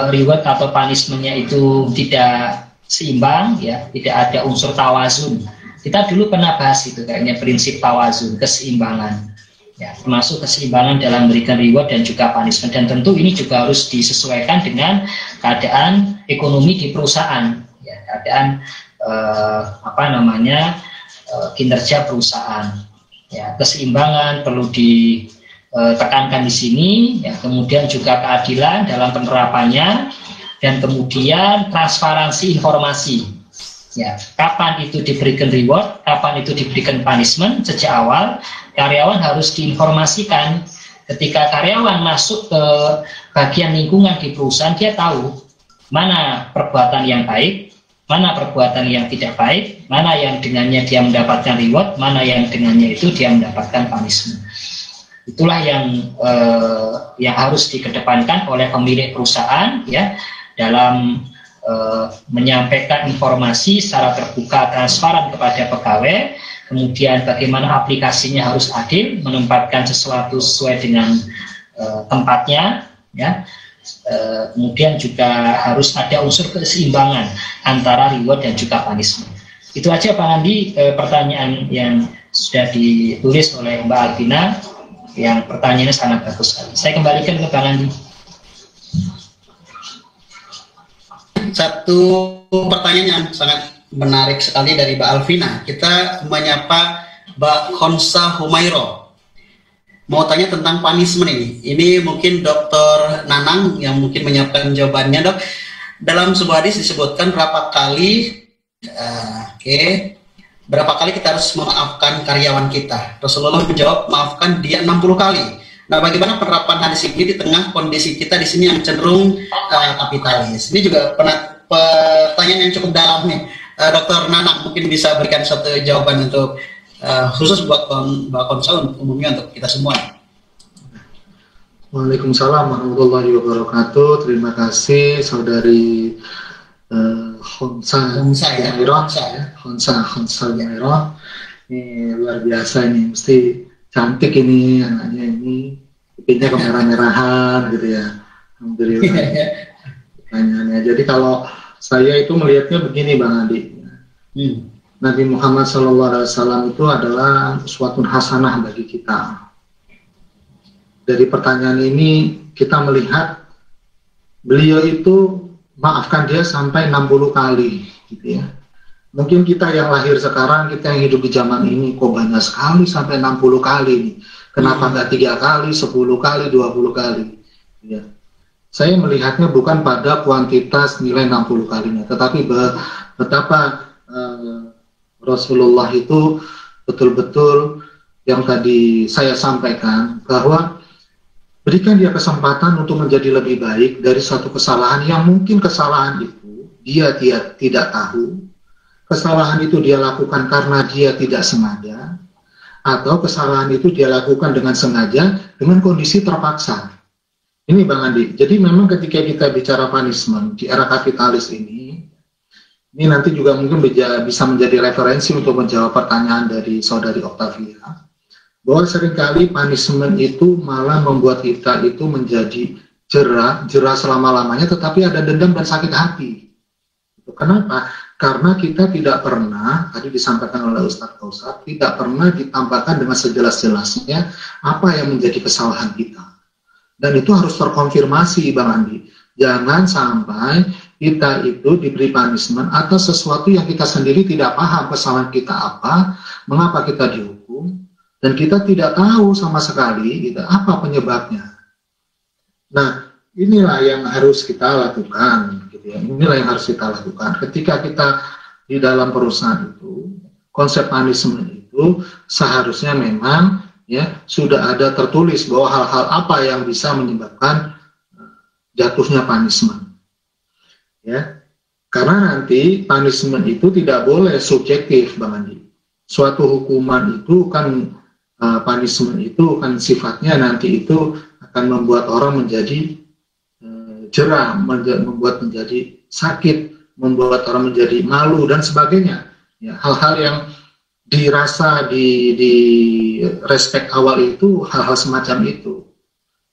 reward atau punishment-nya itu tidak seimbang, ya tidak ada unsur tawazun. Kita dulu pernah bahas itu kayaknya prinsip tawazun, keseimbangan, ya, termasuk keseimbangan dalam memberikan reward dan juga punishment, dan tentu ini juga harus disesuaikan dengan keadaan ekonomi di perusahaan, ya, keadaan kinerja perusahaan, ya. Keseimbangan perlu ditekankan di sini, ya, kemudian juga keadilan dalam penerapannya, dan kemudian transparansi informasi. Ya, kapan itu diberikan reward, kapan itu diberikan punishment, sejak awal karyawan harus diinformasikan. Ketika karyawan masuk ke bagian lingkungan di perusahaan, dia tahu mana perbuatan yang baik, mana perbuatan yang tidak baik, mana yang dengannya dia mendapatkan reward, mana yang dengannya itu dia mendapatkan punishment. Itulah yang harus dikedepankan oleh pemilik perusahaan, ya, dalam menyampaikan informasi secara terbuka, transparan kepada pegawai. Kemudian bagaimana aplikasinya harus adil, menempatkan sesuatu sesuai dengan tempatnya, ya. Kemudian juga harus ada unsur keseimbangan antara reward dan juga punishment. Itu aja Pak Andi, pertanyaan yang sudah ditulis oleh Mbak Alvina, yang pertanyaannya sangat bagus sekali. Saya kembalikan ke Pak Andi. Satu pertanyaan yang sangat menarik sekali dari Mbak Alvina. Kita menyapa Mbak Khonsa Humairo. mau tanya tentang punishment ini. Ini mungkin Dr. Nanang yang mungkin menyiapkan jawabannya, Dok. Dalam sebuah hadis disebutkan berapa kali berapa kali kita harus memaafkan karyawan kita. Rasulullah menjawab, maafkan dia 60 kali. Nah, bagaimana penerapan hadis ini di tengah kondisi kita di sini yang cenderung kapitalis? Ini juga pertanyaan yang cukup dalam nih. Dr. Nanang mungkin bisa berikan satu jawaban untuk khusus buat konsul umumnya untuk kita semua. Waalaikumsalam warahmatullahi wabarakatuh. Terima kasih saudari Khonsa Jairah. Ini luar biasa ini, mesti cantik ini anaknya ini, pipinya kemerah-merahan gitu ya. Alhamdulillah. Pertanyaannya. Jadi kalau saya itu melihatnya begini, Bang Andi. Nabi Muhammad SAW itu adalah suatu hasanah bagi kita. Dari pertanyaan ini kita melihat beliau itu maafkan dia sampai 60 kali, gitu ya. Mungkin kita yang lahir sekarang, kita yang hidup di zaman ini, kok banyak sekali sampai 60 kali nih. Kenapa nggak 3 kali, 10 kali, 20 kali? Ya. Saya melihatnya bukan pada kuantitas nilai 60 kalinya, tetapi betapa Rasulullah itu betul-betul yang tadi saya sampaikan, bahwa berikan dia kesempatan untuk menjadi lebih baik dari suatu kesalahan yang mungkin kesalahan itu dia tidak tahu, kesalahan itu dia lakukan karena dia tidak sengaja, atau kesalahan itu dia lakukan dengan sengaja dengan kondisi terpaksa. Ini Bang Andi, jadi memang ketika kita bicara punishment di era kapitalis ini nanti juga mungkin bisa menjadi referensi untuk menjawab pertanyaan dari saudari Octavia, bahwa seringkali punishment itu malah membuat kita itu menjadi jerah selama-lamanya, tetapi ada dendam dan sakit hati. Kenapa? Karena kita tidak pernah, tadi disampaikan oleh Ustadz Kausar, tidak pernah ditampakkan dengan sejelas-jelasnya apa yang menjadi kesalahan kita. Dan itu harus terkonfirmasi, Bang Andi. Jangan sampai kita itu diberi punishment atas sesuatu yang kita sendiri tidak paham kesalahan kita apa, mengapa kita dihukum, dan kita tidak tahu sama sekali gitu, apa penyebabnya. Nah, inilah yang harus kita lakukan, gitu ya. Inilah yang harus kita lakukan. Ketika kita di dalam perusahaan itu, konsep punishment itu seharusnya memang ya sudah ada tertulis bahwa hal-hal apa yang bisa menyebabkan jatuhnya punishment. Ya, karena nanti punishment itu tidak boleh subjektif, Bang Andi. Suatu hukuman itu kan punishment itu kan sifatnya nanti itu akan membuat orang menjadi jerah, membuat menjadi sakit, membuat orang menjadi malu dan sebagainya. Ya, hal-hal yang dirasa di respek awal itu hal-hal semacam itu.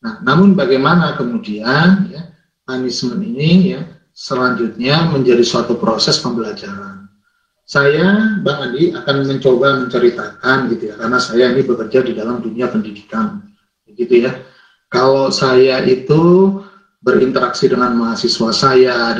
Nah, namun bagaimana kemudian ya, punishment ini ya selanjutnya menjadi suatu proses pembelajaran. Saya, Bang Andi, akan mencoba menceritakan gitu ya, karena saya ini bekerja di dalam dunia pendidikan, gitu ya. Kalau saya itu berinteraksi dengan mahasiswa saya,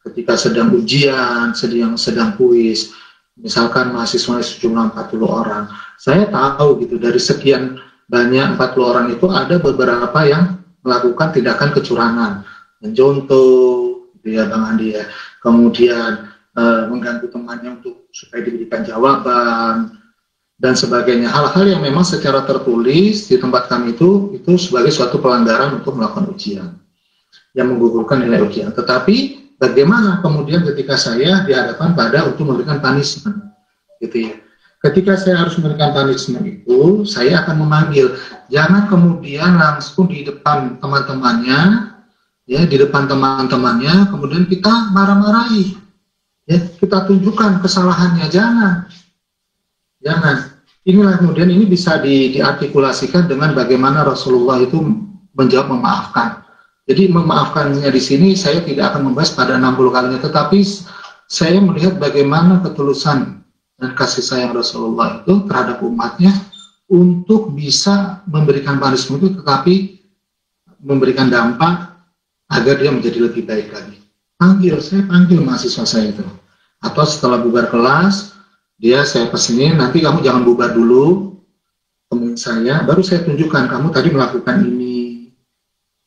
ketika sedang ujian, sedang kuis, misalkan mahasiswa sejumlah 40 orang, saya tahu gitu dari sekian banyak 40 orang itu ada beberapa yang melakukan tindakan kecurangan, mencontoh, gitu ya Bang Andi ya, kemudian mengganggu temannya supaya diberikan jawaban dan sebagainya, hal-hal yang memang secara tertulis di tempat kami itu sebagai suatu pelanggaran untuk melakukan ujian yang menggugurkan nilai ujian. Tetapi bagaimana kemudian ketika saya dihadapkan pada untuk memberikan punishment, gitu ya. Ketika saya harus memberikan punishment itu, saya akan memanggil, jangan kemudian langsung di depan teman-temannya, ya di depan teman-temannya, kemudian kita marah-marahi, ya kita tunjukkan kesalahannya, jangan. Inilah kemudian ini bisa diartikulasikan dengan bagaimana Rasulullah itu menjawab memaafkan. Jadi memaafkannya di sini saya tidak akan membahas pada 60 kalinya, tetapi saya melihat bagaimana ketulusan dan kasih sayang Rasulullah itu terhadap umatnya untuk bisa memberikan punishment itu, tetapi memberikan dampak agar dia menjadi lebih baik lagi. Saya panggil mahasiswa saya itu, atau setelah bubar kelas, saya pesenin, nanti kamu jangan bubar dulu, teman saya, baru saya tunjukkan, kamu tadi melakukan ini,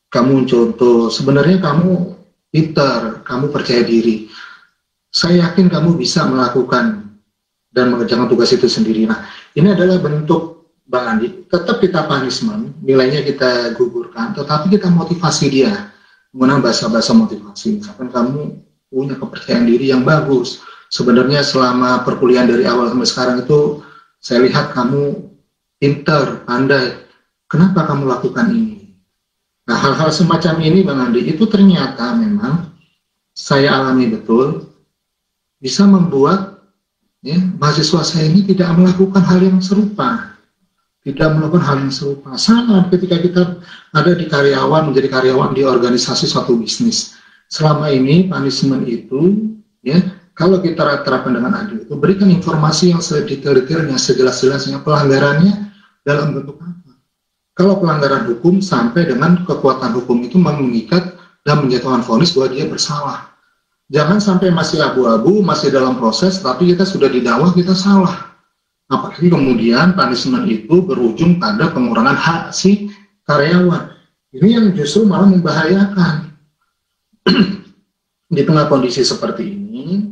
kamu contoh, sebenarnya kamu pintar, kamu percaya diri, saya yakin kamu bisa melakukan dan mengerjakan tugas itu sendiri. Nah, ini adalah bentuk, Bang Andi, tetap kita punishment, nilainya kita gugurkan, tetapi kita motivasi dia menggunakan bahasa-bahasa motivasi. Misalkan kamu punya kepercayaan diri yang bagus, sebenarnya selama perkuliahan dari awal sampai sekarang itu saya lihat kamu pintar, pandai, kenapa kamu lakukan ini? Nah, hal-hal semacam ini, Bang Andi, itu ternyata memang saya alami betul, bisa membuat ya, mahasiswa saya ini tidak melakukan hal yang serupa. Tidak melakukan hal yang serupa. Sama ketika kita ada di karyawan, menjadi karyawan di organisasi suatu bisnis. Selama ini, punishment itu, ya, kalau kita terapkan dengan adil, itu berikan informasi yang sedetail-detailnya, sejelas-jelasnya, pelanggarannya dalam bentuk apa. Kalau pelanggaran hukum sampai dengan kekuatan hukum itu mengikat dan menjatuhkan vonis bahwa dia bersalah. Jangan sampai masih abu-abu, masih dalam proses, tapi kita sudah didakwa kita salah. Apalagi kemudian punishment itu berujung pada pengurangan hak si karyawan. Ini yang justru malah membahayakan. Di tengah kondisi seperti ini,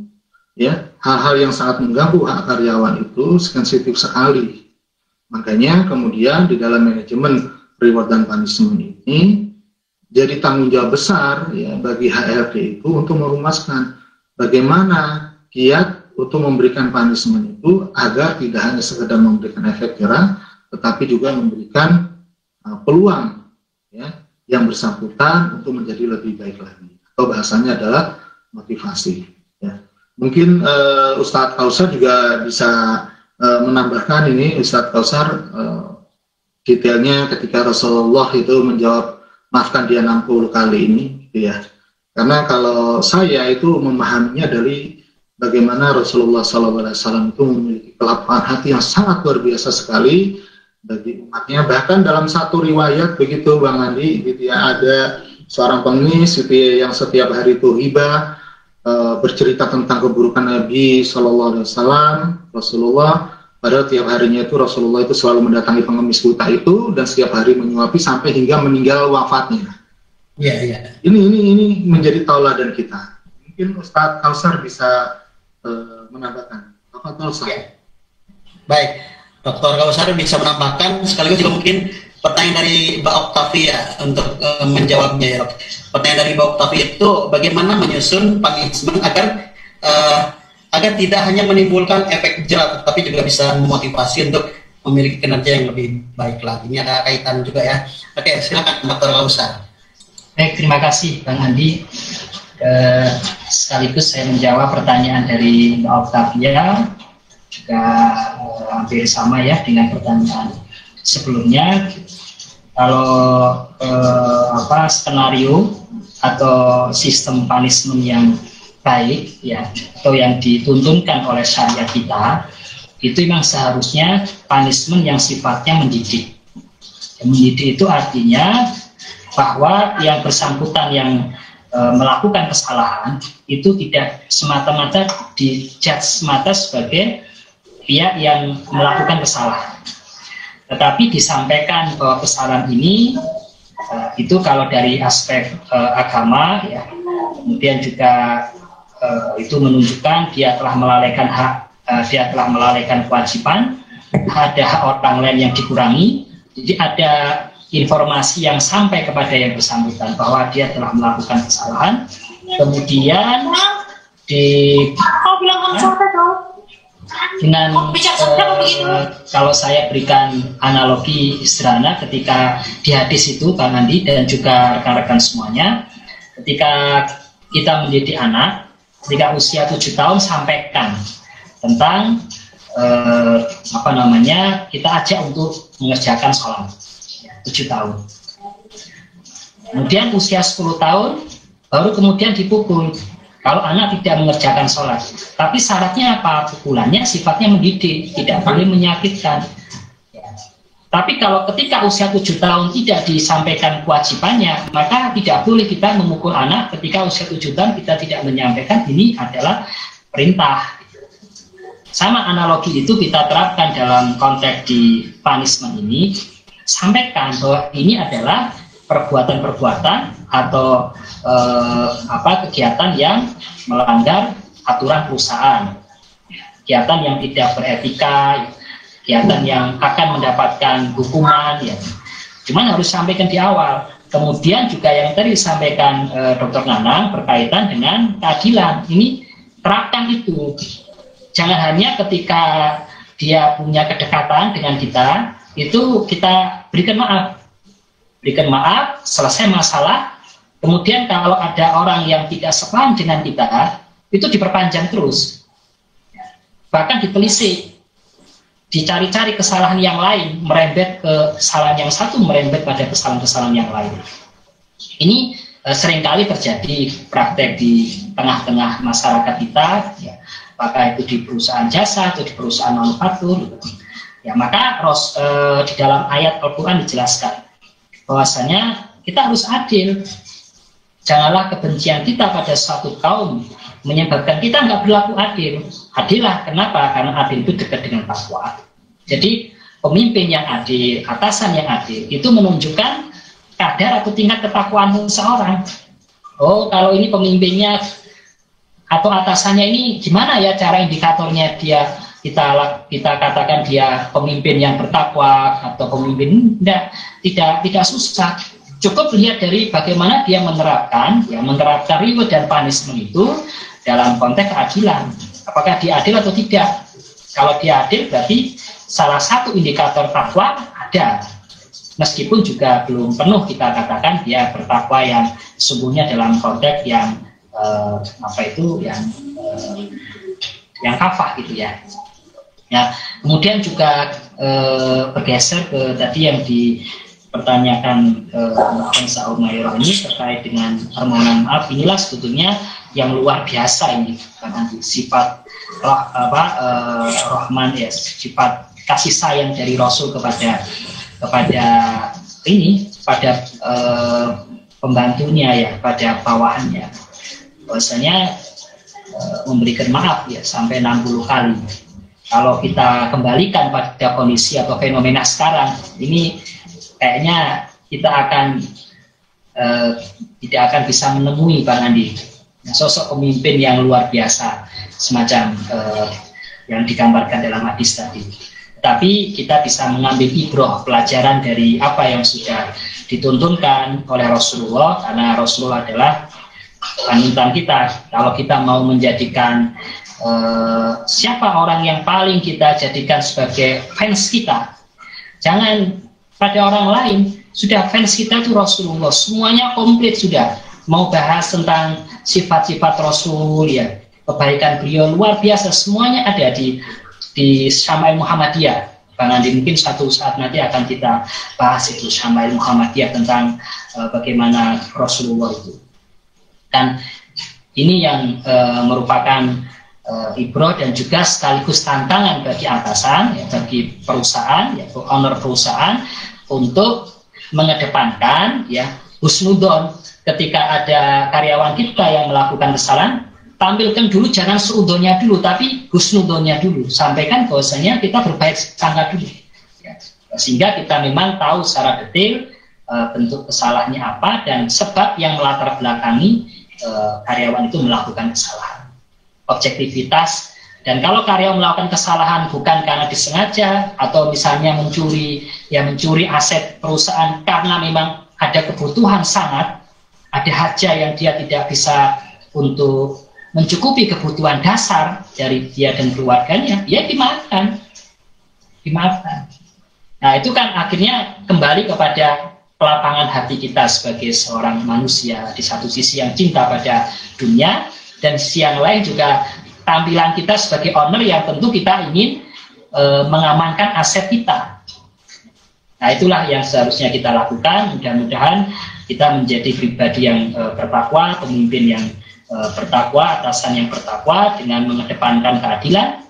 ya, hal-hal yang sangat mengganggu hak karyawan itu sensitif sekali. Makanya kemudian di dalam manajemen reward dan punishment ini jadi tanggung jawab besar ya bagi HRD itu untuk merumuskan bagaimana kiat untuk memberikan punishment itu agar tidak hanya sekedar memberikan efek jerah, tetapi juga memberikan peluang ya yang bersangkutan untuk menjadi lebih baik lagi. Atau bahasanya adalah motivasi. Ya. Mungkin Ustadz Kausar juga bisa menambahkan ini, Ustadz Kausar, detailnya ketika Rasulullah itu menjawab maafkan dia 60 kali ini gitu ya. Karena kalau saya itu memahaminya dari bagaimana Rasulullah SAW itu memiliki kelapangan hati yang sangat luar biasa sekali bagi umatnya. Bahkan dalam satu riwayat begitu Bang Andi gitu ya, ada seorang pengemis gitu ya, yang setiap hari itu hibah bercerita tentang keburukan Nabi SAW, Rasulullah, padahal tiap harinya itu Rasulullah itu selalu mendatangi pengemis buta itu dan setiap hari menyuapi sampai hingga meninggal wafatnya. Iya, iya. Ini menjadi tauladan kita. Mungkin Ustadz Kausar bisa menambahkan. Apa Kausar? Ya. Baik, Dr. Kausar bisa menambahkan sekaligus juga mungkin pertanyaan dari Mbak Oktavia untuk menjawabnya ya. Pertanyaan dari Mbak Oktavia itu bagaimana menyusun punishment agar tidak hanya menimbulkan efek jerah, tapi juga bisa memotivasi untuk memiliki kinerja yang lebih baik lagi. Ini ada kaitan juga ya. Oke, silakan Dr. Kausar. Baik, terima kasih Bang Andi. Sekaligus saya menjawab pertanyaan dari Mbak Oktavia, juga hampir sama ya dengan pertanyaan sebelumnya. Kalau skenario atau sistem punishment yang baik ya, atau yang dituntunkan oleh syariat kita, itu memang seharusnya punishment yang sifatnya mendidik. Mendidik itu artinya bahwa yang bersangkutan yang melakukan kesalahan itu tidak semata-mata dijudge semata sebagai pihak yang melakukan kesalahan, tetapi disampaikan bahwa kesalahan ini itu kalau dari aspek agama ya, kemudian juga itu menunjukkan dia telah melalaikan hak, dia telah melalaikan kewajiban, ada hak orang lain yang dikurangi. Jadi ada informasi yang sampai kepada yang bersangkutan bahwa dia telah melakukan kesalahan, kemudian dengan kalau saya berikan analogi sederhana ketika di hadis itu Bang Andi dan juga rekan-rekan semuanya, ketika kita mendidik anak ketika usia 7 tahun, sampaikan tentang kita ajak untuk mengerjakan sholat 7 tahun. Kemudian usia 10 tahun baru kemudian dipukul kalau anak tidak mengerjakan sholat. Tapi syaratnya apa? Pukulannya sifatnya mendidik, tidak boleh menyakitkan. Tapi kalau ketika usia 7 tahun tidak disampaikan kewajibannya, maka tidak boleh kita memukul anak ketika usia 7 tahun kita tidak menyampaikan ini adalah perintah. sama analogi itu kita terapkan dalam konteks di punishment ini, sampaikan bahwa ini adalah perbuatan-perbuatan atau kegiatan yang melanggar aturan perusahaan, kegiatan yang tidak beretika, kegiatan yang akan mendapatkan hukuman, ya. Cuman harus sampaikan di awal. Kemudian juga yang tadi disampaikan Dr. Nanang berkaitan dengan keadilan, ini terapkan itu. Jangan hanya ketika dia punya kedekatan dengan kita, itu kita berikan maaf, selesai masalah. Kemudian kalau ada orang yang tidak sepaham dengan kita, itu diperpanjang terus, bahkan ditelisik, dicari-cari kesalahan yang lain, merembet ke kesalahan yang satu, merembet pada kesalahan-kesalahan yang lain. Ini seringkali terjadi praktek di tengah-tengah masyarakat kita, ya, apakah itu di perusahaan jasa atau di perusahaan manufaktur. Ya, maka di dalam ayat Al-Quran dijelaskan bahwasanya kita harus adil. Janganlah kebencian kita pada suatu kaum menyebabkan kita nggak berlaku adil. Adillah, kenapa? Karena adil itu dekat dengan takwa. Jadi pemimpin yang adil, atasan yang adil, itu menunjukkan kadar atau tingkat ketakwaan seseorang. Oh, kalau ini pemimpinnya atau atasannya ini gimana ya cara indikatornya dia? Kita katakan dia pemimpin yang bertakwa atau pemimpin tidak susah. Cukup lihat dari bagaimana dia menerapkan reward dan punishment itu dalam konteks keadilan. Apakah dia adil atau tidak? Kalau dia adil berarti salah satu indikator takwa ada. Meskipun juga belum penuh kita katakan dia bertakwa yang sesungguhnya dalam konteks yang yang kafah gitu ya. Ya, kemudian juga bergeser ke tadi yang dipertanyakan Mbak Saud Mayorah ini terkait dengan permohonan maaf. Inilah sebetulnya yang luar biasa ini, karena sifat Rahman ya, sifat kasih sayang dari Rasul kepada pembantunya ya, pada bawahannya, bahwasanya memberikan maaf ya sampai 60 kali. Kalau kita kembalikan pada kondisi atau fenomena sekarang, ini kayaknya kita tidak akan bisa menemui Bang Andi sosok pemimpin yang luar biasa semacam yang digambarkan dalam hadis tadi. Tapi kita bisa mengambil ibroh, pelajaran dari apa yang sudah dituntunkan oleh Rasulullah, karena Rasulullah adalah panutan kita. Kalau kita mau menjadikan siapa orang yang paling kita jadikan sebagai fans kita, jangan pada orang lain. Sudah fans kita itu Rasulullah, semuanya komplit sudah. Mau bahas tentang sifat-sifat Rasul ya, kebaikan beliau luar biasa, semuanya ada di Syama'il Muhammadiyah. Bang Andi, mungkin suatu saat nanti akan kita bahas itu Syama'il Muhammadiyah tentang bagaimana Rasulullah itu. Dan ini yang merupakan ibroh dan juga sekaligus tantangan bagi atasan, ya, bagi perusahaan, ya, owner perusahaan untuk mengedepankan ya husnudon. Ketika ada karyawan kita yang melakukan kesalahan, tampilkan dulu, jangan seudonnya dulu, tapi husnudonnya dulu. Sampaikan bahwasanya kita berbaik sangka dulu, ya, sehingga kita memang tahu secara detail bentuk kesalahannya apa dan sebab yang melatar belakangi karyawan itu melakukan kesalahan. Objektivitas, dan kalau karyawan melakukan kesalahan bukan karena disengaja atau misalnya mencuri aset perusahaan karena memang ada kebutuhan sangat, ada hajat yang dia tidak bisa untuk mencukupi kebutuhan dasar dari dia dan keluarganya, ya dimaafkan. Nah, itu kan akhirnya kembali kepada kelapangan hati kita sebagai seorang manusia, di satu sisi yang cinta pada dunia, dan sisi yang lain juga tampilan kita sebagai owner yang tentu kita ingin mengamankan aset kita. Nah, itulah yang seharusnya kita lakukan. Mudah-mudahan kita menjadi pribadi yang bertakwa, pemimpin yang bertakwa, atasan yang bertakwa, dengan mengedepankan keadilan,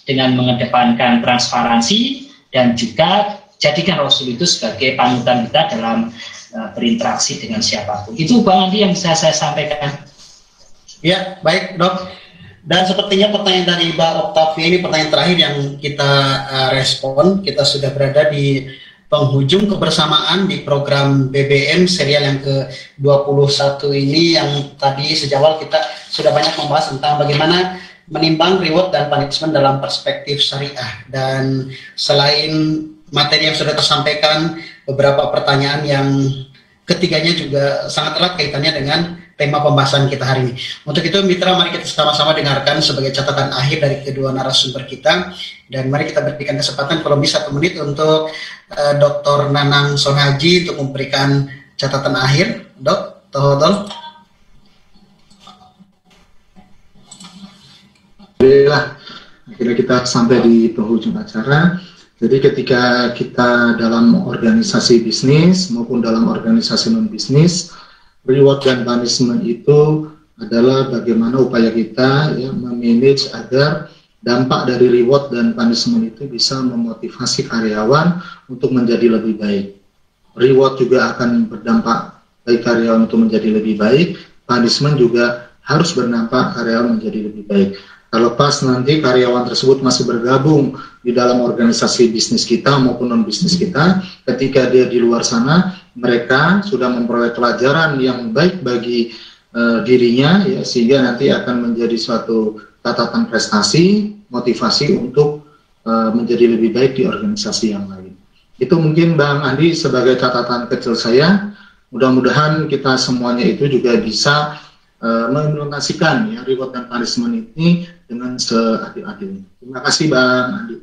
dengan mengedepankan transparansi, dan juga jadikan Rasul itu sebagai panutan kita dalam berinteraksi dengan siapapun. Itu Bang Andi yang bisa saya sampaikan. Ya, baik Dok. Dan sepertinya pertanyaan dari Mbak Oktavia ini pertanyaan terakhir yang kita respon. Kita sudah berada di penghujung kebersamaan di program BBM serial yang ke-21 ini, yang tadi sejak awal kita sudah banyak membahas tentang bagaimana menimbang reward dan punishment dalam perspektif syariah. Dan selain materi yang sudah tersampaikan, beberapa pertanyaan yang ketiganya juga sangat erat kaitannya dengan tema pembahasan kita hari ini. Untuk itu, mitra, mari kita sama-sama dengarkan sebagai catatan akhir dari kedua narasumber kita, dan mari kita berikan kesempatan kalau bisa 1 menit untuk Dr. Nanang Sonhaji untuk memberikan catatan akhir. Dok, tafadhol. Alhamdulillah, akhirnya kita sampai di penghujung acara. Jadi ketika kita dalam organisasi bisnis maupun dalam organisasi non-bisnis, reward dan punishment itu adalah bagaimana upaya kita ya memanage agar dampak dari reward dan punishment itu bisa memotivasi karyawan untuk menjadi lebih baik. Reward juga akan berdampak bagi karyawan untuk menjadi lebih baik, punishment juga harus berdampak karyawan menjadi lebih baik. Kalau pas nanti karyawan tersebut masih bergabung di dalam organisasi bisnis kita maupun non-bisnis kita, ketika dia di luar sana, mereka sudah memperoleh pelajaran yang baik bagi dirinya, ya, sehingga nanti akan menjadi suatu catatan prestasi, motivasi untuk menjadi lebih baik di organisasi yang lain. Itu mungkin Bang Andi sebagai catatan kecil saya. Mudah-mudahan kita semuanya itu juga bisa mengimplementasikan ya reward dan punishment ini dengan seadil-adilnya. Terima kasih Bang Andi.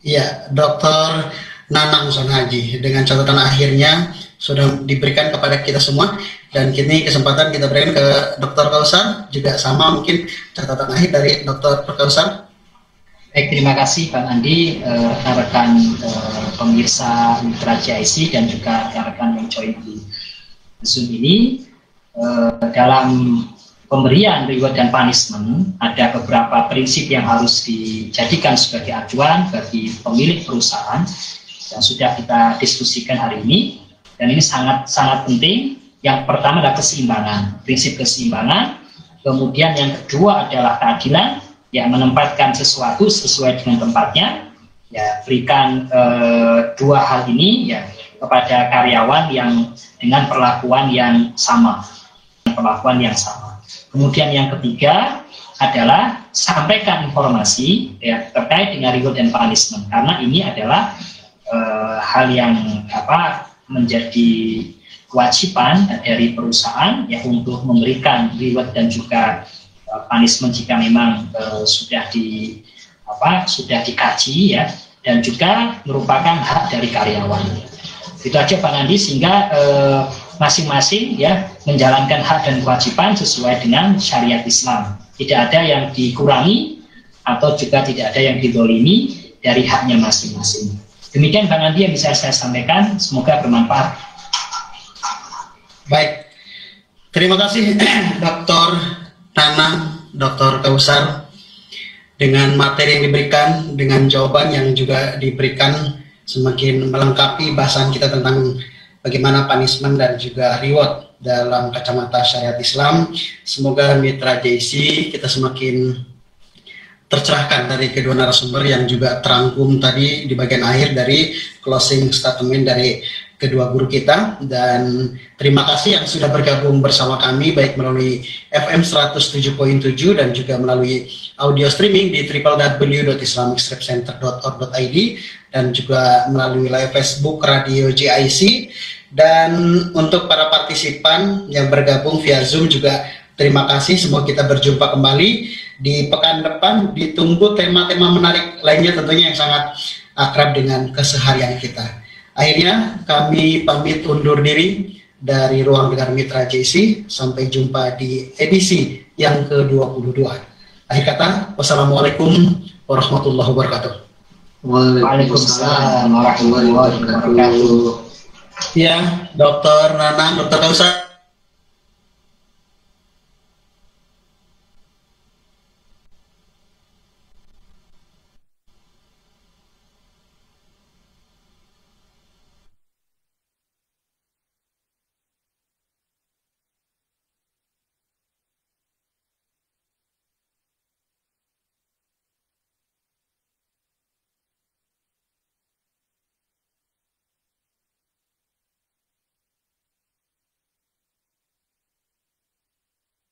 Iya, Dr. Nanang Sonhaji, dengan catatan akhirnya sudah diberikan kepada kita semua, dan kini kesempatan kita berikan ke Dr. Kausar, juga sama mungkin catatan akhir dari Dr. Kausar. Baik, terima kasih Bang Andi, rekan pemirsa Mitra GIC dan juga rekan yang join di Zoom ini. Dalam pemberian reward dan punishment ada beberapa prinsip yang harus dijadikan sebagai acuan bagi pemilik perusahaan yang sudah kita diskusikan hari ini, dan ini sangat penting. Yang pertama adalah keseimbangan, prinsip keseimbangan. Kemudian yang kedua adalah keadilan, yang menempatkan sesuatu sesuai dengan tempatnya. Ya, berikan dua hal ini ya kepada karyawan yang dengan perlakuan yang sama. Kemudian yang ketiga adalah sampaikan informasi ya terkait dengan reward dan punishment, karena ini adalah hal yang menjadi kewajiban dari perusahaan ya untuk memberikan reward dan juga punishment jika memang sudah dikaji ya, dan juga merupakan hak dari karyawan. Itu aja Pak Andi, sehingga masing-masing ya menjalankan hak dan kewajiban sesuai dengan syariat Islam. Tidak ada yang dikurangi atau juga tidak ada yang didolimi dari haknya masing-masing. Demikian Bang Andi yang bisa saya sampaikan, semoga bermanfaat. Baik, terima kasih Dr. Nanang, Dr. Kausar, dengan materi yang diberikan, dengan jawaban yang juga diberikan, semakin melengkapi bahasan kita tentang bagaimana punishment dan juga reward dalam kacamata syariat Islam. Semoga Mitra JIC kita semakin tercerahkan dari kedua narasumber yang juga terangkum tadi di bagian akhir dari closing statement dari kedua guru kita. Dan terima kasih yang sudah bergabung bersama kami baik melalui FM 107.7 dan juga melalui audio streaming di www.islamicstripcenter.org.id dan juga melalui live Facebook Radio GIC. Dan untuk para partisipan yang bergabung via Zoom juga terima kasih. Semoga kita berjumpa kembali di pekan depan. Ditunggu tema-tema menarik lainnya tentunya yang sangat akrab dengan keseharian kita. Akhirnya kami pamit undur diri dari Ruang Dengar Mitra JIC. Sampai jumpa di edisi yang ke-22. Akhir kata, wassalamualaikum warahmatullahi wabarakatuh. Waalaikumsalam warahmatullahi wabarakatuh. Ya, Dr. Nanang, Dr. Kausar.